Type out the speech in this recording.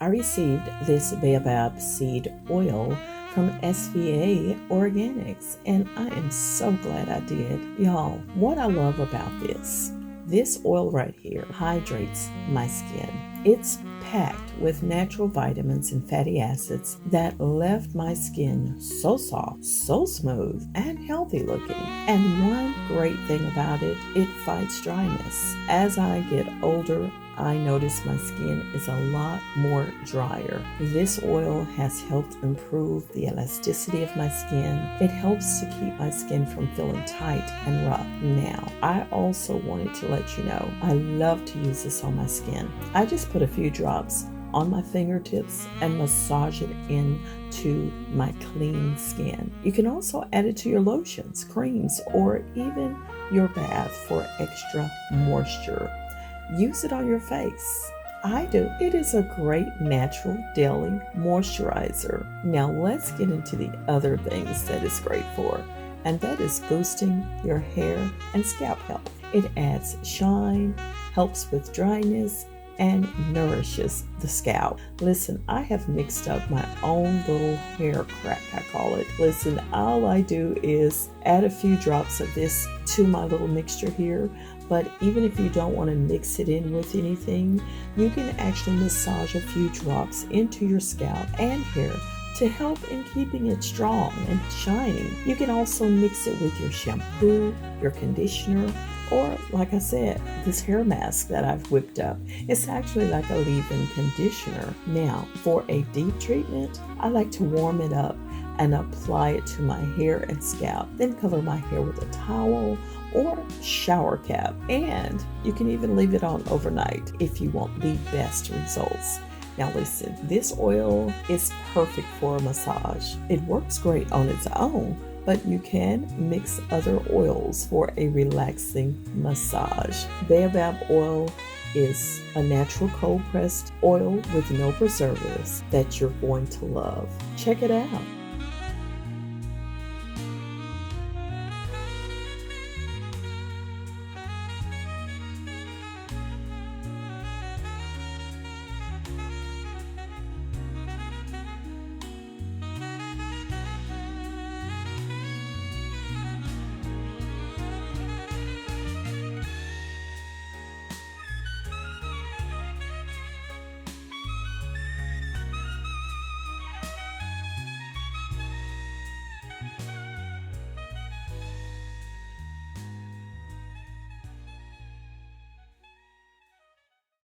I received this Baobab seed oil from SVA Organics, and I am so glad I did. Y'all, what I love about this oil right here hydrates my skin. It's packed with natural vitamins and fatty acids that left my skin so soft, so smooth, and healthy looking. And one great thing about it, it fights dryness. As I get older, I notice my skin is a lot more drier. This oil has helped improve the elasticity of my skin. It helps to keep my skin from feeling tight and rough. Now, I also wanted to let you know, I love to use this on my skin. I just put a few drops on my fingertips and massage it into my clean skin. You can also add it to your lotions, creams, or even your bath for extra moisture. Use it on your face. I do. It is a great natural daily moisturizer. Now let's get into the other things that it's great for, and that is boosting your hair and scalp health. It adds shine, helps with dryness, and nourishes the scalp. Listen, I have mixed up my own little hair crack, I call it. Listen, all I do is add a few drops of this to my little mixture here, but even if you don't want to mix it in with anything, you can actually massage a few drops into your scalp and hair to help in keeping it strong and shiny. You can also mix it with your shampoo, your conditioner, or like I said, this hair mask that I've whipped up. It's actually like a leave-in conditioner. Now, for a deep treatment, I like to warm it up and apply it to my hair and scalp, then cover my hair with a towel or shower cap. And you can even leave it on overnight if you want the best results. Now listen, this oil is perfect for a massage. It works great on its own, but you can mix other oils for a relaxing massage. Baobab oil is a natural cold pressed oil with no preservatives that you're going to love. Check it out.